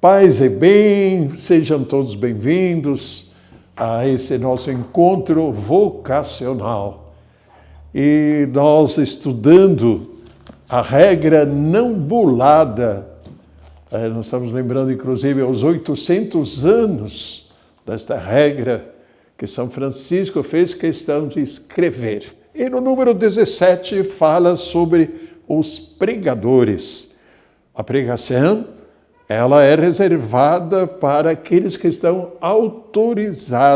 Paz e bem, sejam todos bem-vindos a esse nosso encontro vocacional. E nós estudando a regra não bulada, nós estamos lembrando inclusive os 800 anos desta regra que São Francisco fez questão de escrever. E no número 17 fala sobre os pregadores. A pregação, ela é reservada para aqueles que estão autorizados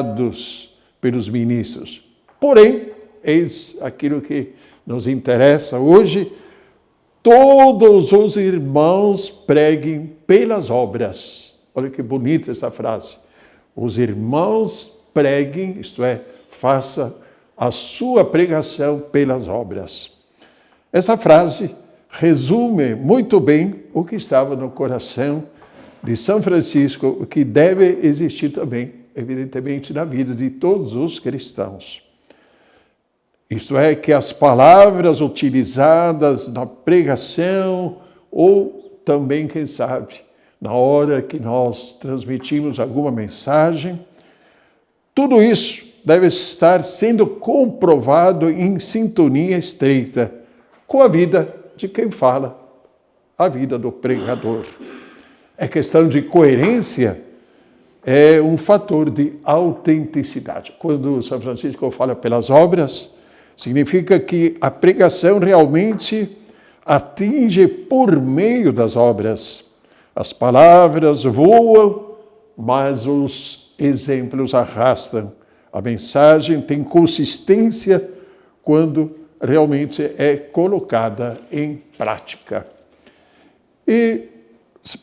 pelos ministros. Porém, eis aquilo que nos interessa hoje, todos os irmãos preguem pelas obras. Olha que bonita essa frase. Os irmãos preguem, isto é, faça a sua pregação pelas obras. Essa frase resume muito bem o que estava no coração de São Francisco, o que deve existir também, evidentemente, na vida de todos os cristãos. Isto é, que as palavras utilizadas na pregação ou também, quem sabe, na hora que nós transmitimos alguma mensagem, tudo isso deve estar sendo comprovado em sintonia estreita com a vida de quem fala, a vida do pregador. É questão de coerência, é um fator de autenticidade. Quando São Francisco fala pelas obras, significa que a pregação realmente atinge por meio das obras. As palavras voam, mas os exemplos arrastam. A mensagem tem consistência quando realmente é colocada em prática. E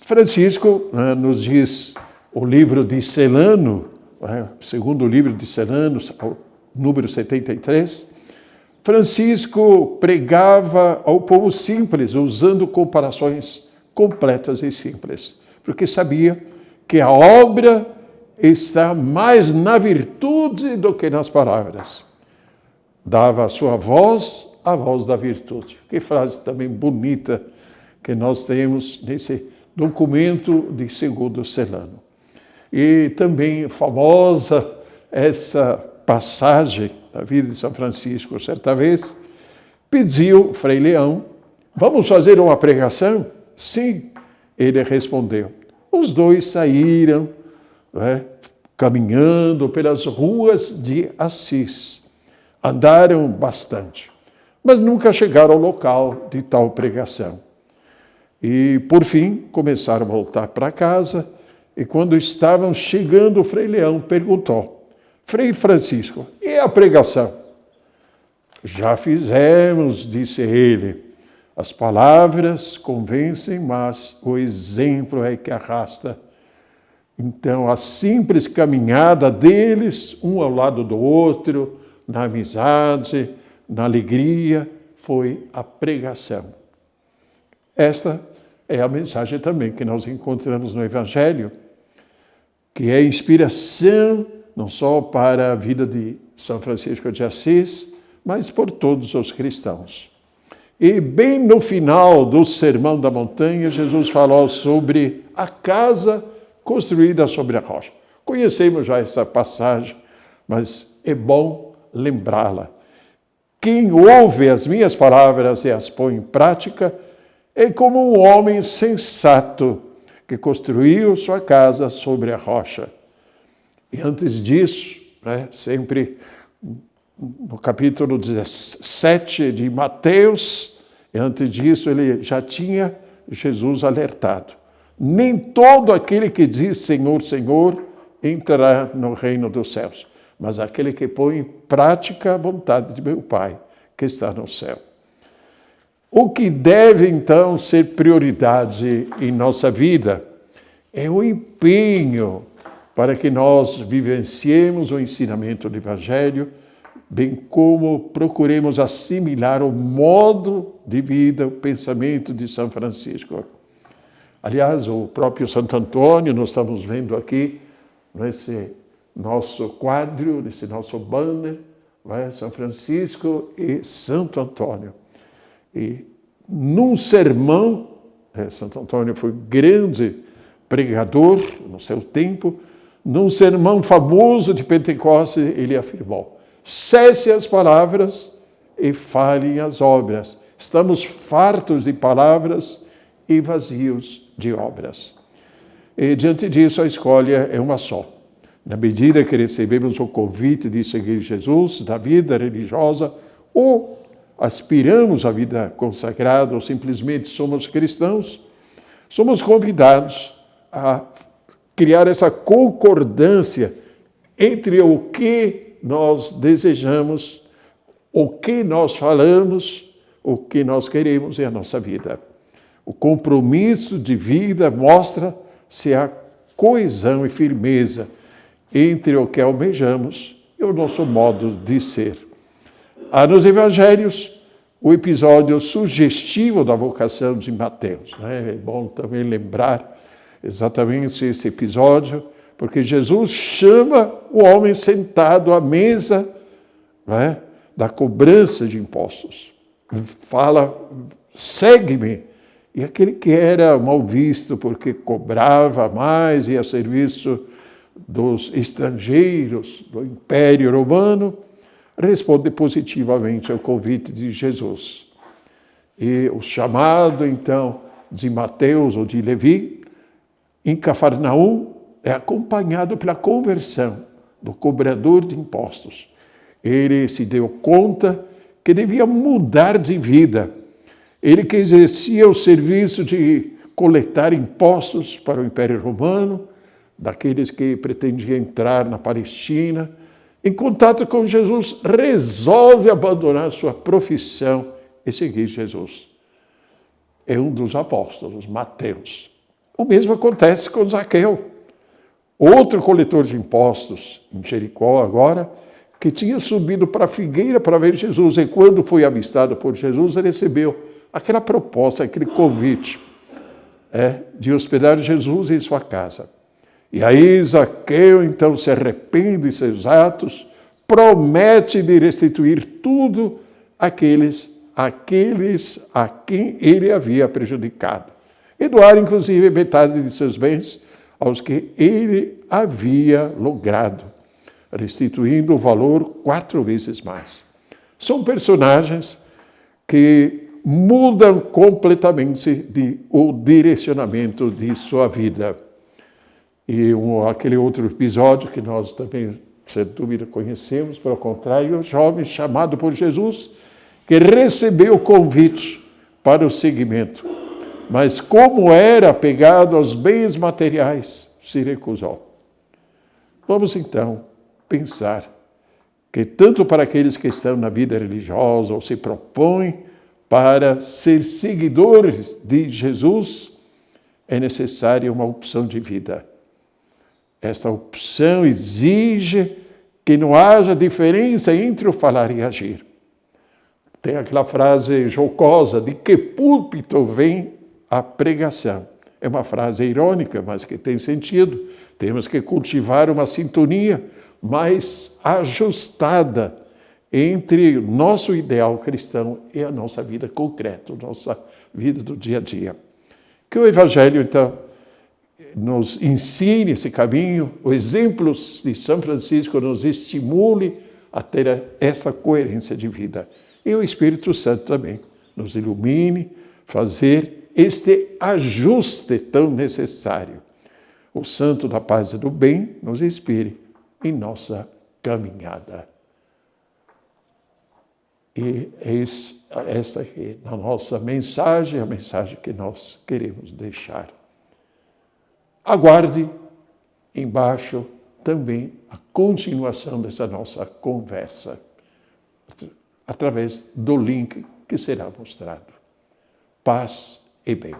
Francisco nos diz o livro de Celano, o segundo livro de Celano, número 73, Francisco pregava ao povo simples, usando comparações completas e simples, porque sabia que a obra está mais na virtude do que nas palavras. Dava a sua voz, a voz da virtude. Que frase também bonita que nós temos nesse documento de segundo Celano. E também famosa essa passagem da vida de São Francisco. Certa vez pediu Frei Leão, vamos fazer uma pregação? Sim, ele respondeu. Os dois saíram, caminhando pelas ruas de Assis. Andaram bastante, mas nunca chegaram ao local de tal pregação. E, por fim, começaram a voltar para casa, e quando estavam chegando, o Frei Leão perguntou, Frei Francisco, e a pregação? Já fizemos, disse ele. As palavras convencem, mas o exemplo é que arrasta. Então, a simples caminhada deles, um ao lado do outro, na amizade, na alegria, foi a pregação. Esta é a mensagem também que nós encontramos no Evangelho, que é inspiração não só para a vida de São Francisco de Assis, mas por todos os cristãos. E bem no final do Sermão da Montanha, Jesus falou sobre a casa construída sobre a rocha. Conhecemos já essa passagem, mas é bom lembrá-la. Quem ouve as minhas palavras e as põe em prática é como um homem sensato que construiu sua casa sobre a rocha. E antes disso, sempre no capítulo 17 de Mateus, e antes disso ele já tinha Jesus alertado. Nem todo aquele que diz Senhor, Senhor, entrará no reino dos céus, mas aquele que põe em prática a vontade de meu Pai, que está no céu. O que deve, então, ser prioridade em nossa vida é o empenho para que nós vivenciemos o ensinamento do Evangelho, bem como procuremos assimilar o modo de vida, o pensamento de São Francisco. Aliás, o próprio Santo Antônio, nós estamos vendo aqui, nesse nosso quadro, nesse nosso banner, São Francisco e Santo Antônio. E num sermão, Santo Antônio foi grande pregador, no seu tempo, num sermão famoso de Pentecostes, ele afirmou: cesse as palavras e falem as obras. Estamos fartos de palavras e vazios de obras. E diante disso, a escolha é uma só. Na medida que recebemos o convite de seguir Jesus, da vida religiosa, ou aspiramos à vida consagrada, ou simplesmente somos cristãos, somos convidados a criar essa concordância entre o que nós desejamos, o que nós falamos, o que nós queremos em a nossa vida. O compromisso de vida mostra se há coesão e firmeza entre o que almejamos e o nosso modo de ser. Há nos evangelhos o episódio sugestivo da vocação de Mateus. É bom também lembrar exatamente esse episódio, porque Jesus chama o homem sentado à mesa da cobrança de impostos. Fala, segue-me. E aquele que era mal visto porque cobrava mais e a serviço dos estrangeiros do Império Romano, responde positivamente ao convite de Jesus. E o chamado, então, de Mateus ou de Levi, em Cafarnaum, é acompanhado pela conversão do cobrador de impostos. Ele se deu conta que devia mudar de vida. Ele que exercia o serviço de coletar impostos para o Império Romano, daqueles que pretendiam entrar na Palestina, em contato com Jesus, resolve abandonar sua profissão e seguir Jesus. É um dos apóstolos, Mateus. O mesmo acontece com Zaqueu, outro coletor de impostos em Jericó agora, que tinha subido para a figueira para ver Jesus e quando foi avistado por Jesus, recebeu aquela proposta, aquele convite de hospedar Jesus em sua casa. E aí Zaqueu, então, se arrepende de seus atos, promete de restituir tudo àqueles a quem ele havia prejudicado. E doar, inclusive, metade de seus bens aos que ele havia logrado, restituindo o valor 4 vezes mais. São personagens que mudam completamente o direcionamento de sua vida. E aquele outro episódio que nós também, sem dúvida, conhecemos, pelo contrário, o jovem chamado por Jesus, que recebeu o convite para o seguimento, mas como era apegado aos bens materiais, se recusou. Vamos então pensar que tanto para aqueles que estão na vida religiosa ou se propõem para ser seguidores de Jesus, é necessária uma opção de vida. Esta opção exige que não haja diferença entre o falar e agir. Tem aquela frase jocosa, de que púlpito vem a pregação. É uma frase irônica, mas que tem sentido. Temos que cultivar uma sintonia mais ajustada entre o nosso ideal cristão e a nossa vida concreta, a nossa vida do dia a dia. Que o Evangelho, então, nos ensine esse caminho, o exemplo de São Francisco nos estimule a ter essa coerência de vida. E o Espírito Santo também nos ilumine, fazer este ajuste tão necessário. O Santo da Paz e do Bem nos inspire em nossa caminhada. E esta aqui, a nossa mensagem, a mensagem que nós queremos deixar. Aguarde embaixo também a continuação dessa nossa conversa, através do link que será mostrado. Paz e bem.